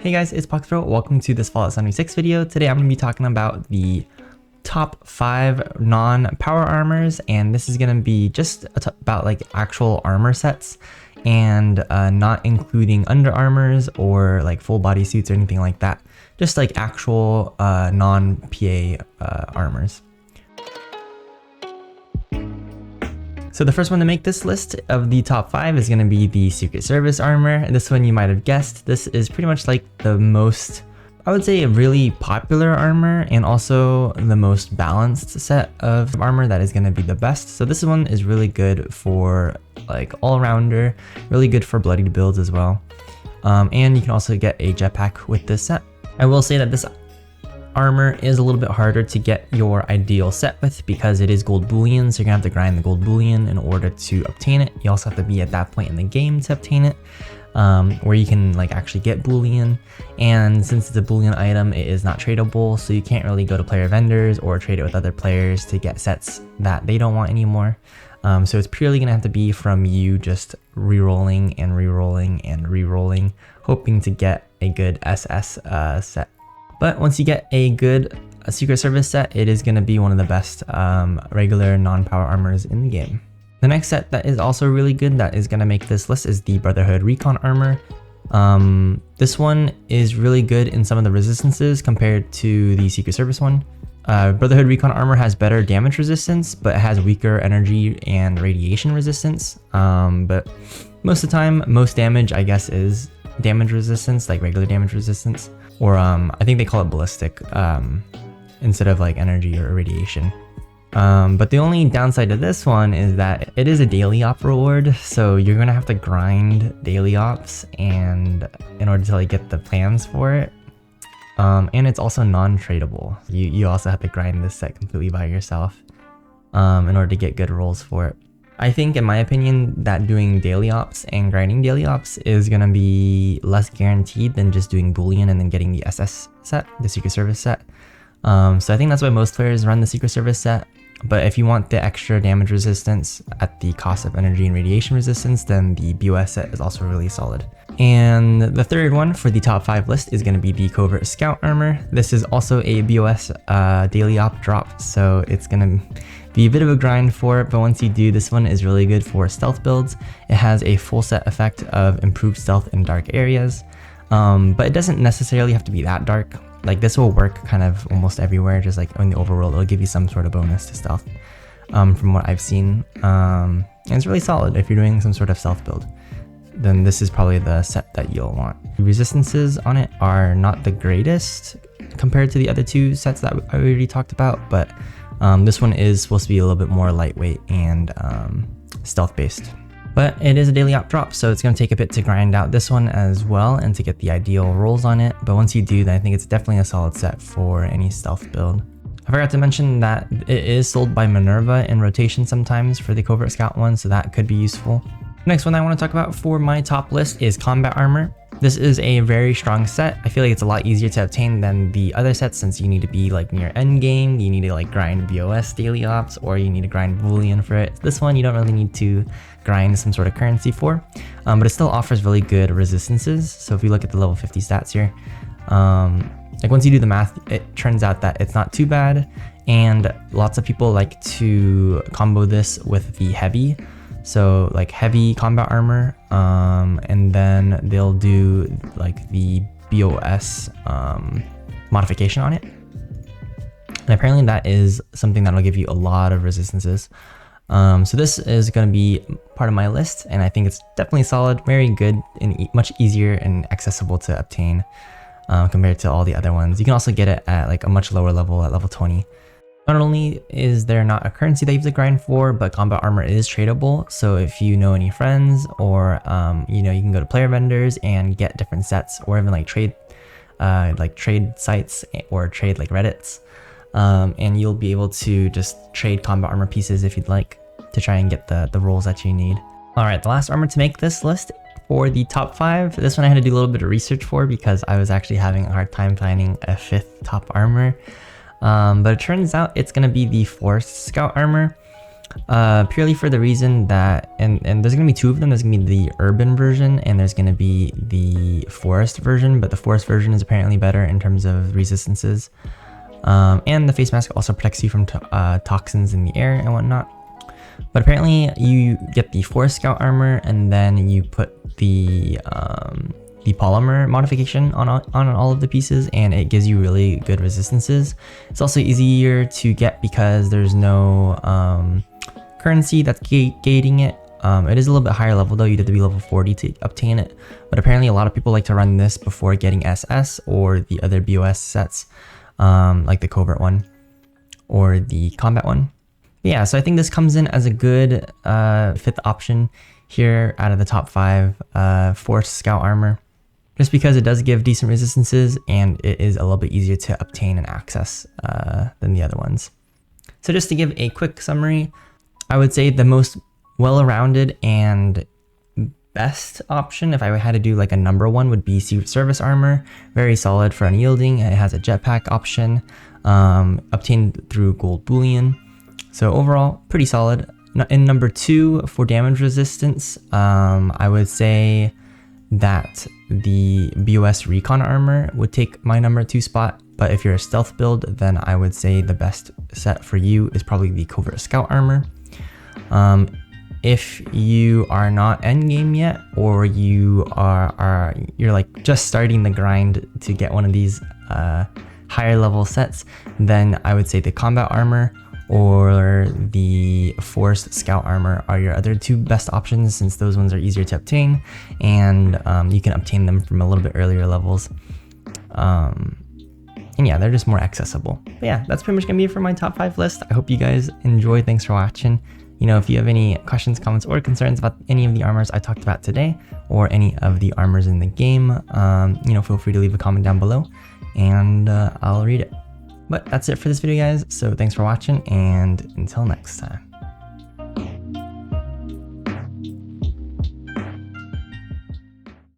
Hey guys, it's PoxiiPro. Welcome to this Fallout 76 video. Today I'm going to be talking about the top 5 non-power armors, and this is going to be just about like actual armor sets and not including under armors or like full body suits or anything like that. Just like actual non-PA armors. So the first one to make this list of the top 5 is going to be the Secret Service armor. This one you might have guessed. This is pretty much like the most, I would say, a really popular armor and also the most balanced set of armor that is going to be the best. So this one is really good for like all-rounder, really good for bloodied builds as well. And you can also get a jetpack with this set. I will say that this armor is a little bit harder to get your ideal set with because it is gold bullion, so you're gonna have to grind the gold bullion in order to obtain it. You also have to be at that point in the game to obtain it, where you can like actually get bullion. And since it's a bullion item, it is not tradable, so you can't really go to player vendors or trade it with other players to get sets that they don't want anymore. So it's purely gonna have to be from you just re-rolling and re-rolling and re-rolling, hoping to get a good SS set. But once you get a good Secret Service set, it is going to be one of the best regular non-power armors in the game. The next set that is also really good that is going to make this list is the Brotherhood Recon armor. This one is really good in some of the resistances compared to the Secret Service one. Brotherhood Recon armor has better damage resistance, but it has weaker energy and radiation resistance. But most of the time, most damage, I guess, is damage resistance, like regular damage resistance. Or I think they call it ballistic instead of like energy or radiation. But the only downside to this one is that it is a daily op reward, so you're gonna have to grind daily ops and in order to like get the plans for it. And it's also non-tradable. You also have to grind this set completely by yourself in order to get good rolls for it. I think, in my opinion, that doing daily ops and grinding daily ops is going to be less guaranteed than just doing Boolean and then getting the SS set, the Secret Service set. So I think that's why most players run the Secret Service set. But if you want the extra damage resistance at the cost of energy and radiation resistance, then the BOS set is also really solid. And the third one for the top 5 list is going to be the Covert Scout armor. This is also a BOS daily op drop, so it's going to be a bit of a grind for it, but once you do, this one is really good for stealth builds. It has a full set effect of improved stealth in dark areas, but it doesn't necessarily have to be that dark. Like this will work kind of almost everywhere, just like in the overworld, it'll give you some sort of bonus to stealth from what I've seen. And it's really solid if you're doing some sort of stealth build. Then this is probably the set that you'll want. The resistances on it are not the greatest compared to the other two sets that I already talked about, but this one is supposed to be a little bit more lightweight and stealth based. But it is a daily op drop, so it's going to take a bit to grind out this one as well and to get the ideal rolls on it. But once you do, then I think it's definitely a solid set for any stealth build. I forgot to mention that it is sold by Minerva in rotation sometimes for the Covert Scout one, so that could be useful. Next one I want to talk about for my top list is combat armor. This is a very strong set. I feel like it's a lot easier to obtain than the other sets since you need to be like near end game, you need to like grind BOS daily ops, or you need to grind Boolean for it. This one you don't really need to grind some sort of currency for, but it still offers really good resistances. So if you look at the level 50 stats here, like once you do the math, it turns out that it's not too bad, and lots of people like to combo this with the heavy. So like heavy combat armor, and then they'll do like the BOS modification on it. And apparently that is something that'll give you a lot of resistances. So this is going to be part of my list, and I think it's definitely solid, very good, and much easier and accessible to obtain compared to all the other ones. You can also get it at like a much lower level, at level 20. Not only is there not a currency that you have to grind for, but combat armor is tradable. So if you know any friends, or you can go to player vendors and get different sets, or even like trade sites or trade like Reddits, and you'll be able to just trade combat armor pieces if you'd like to try and get the rolls that you need. All right, the last armor to make this list for the top 5. This one I had to do a little bit of research for because I was actually having a hard time finding a 5th top armor. But it turns out it's going to be the Forest Scout armor. Purely for the reason that, and there's gonna be two of them. There's gonna be the urban version and there's gonna be the forest version, but the forest version is apparently better in terms of resistances. And the face mask also protects you from toxins in the air and whatnot. But apparently you get the forest scout armor and then you put the polymer modification on all of the pieces, and it gives you really good resistances. It's also easier to get because there's no currency that's gating it. It is a little bit higher level though. You'd have to be level 40 to obtain it, but apparently a lot of people like to run this before getting SS or the other BOS sets, like the Covert one or the combat one. Yeah, so I think this comes in as a good 5th option here out of the top 5 forest scout armor, just because it does give decent resistances and it is a little bit easier to obtain and access than the other ones. So just to give a quick summary, I would say the most well-rounded and best option, if I had to do like a number one, would be Secret Service armor. Very solid for unyielding. It has a jetpack option, obtained through gold bullion. So overall, pretty solid. In number 2, for damage resistance, I would say that the BOS Recon armor would take my number 2 spot. But if you're a stealth build, then I would say the best set for you is probably the Covert Scout armor. If you are not endgame yet, or you're like just starting the grind to get one of these higher level sets, then I would say the combat armor or the forest scout armor are your other 2 best options, since those ones are easier to obtain and you can obtain them from a little bit earlier levels. And yeah, they're just more accessible. But yeah, that's pretty much gonna be it for my top 5 list. I hope you guys enjoyed. Thanks for watching. You know, if you have any questions, comments, or concerns about any of the armors I talked about today, or any of the armors in the game, you know, feel free to leave a comment down below and I'll read it. But that's it for this video, guys. So thanks for watching, and until next time.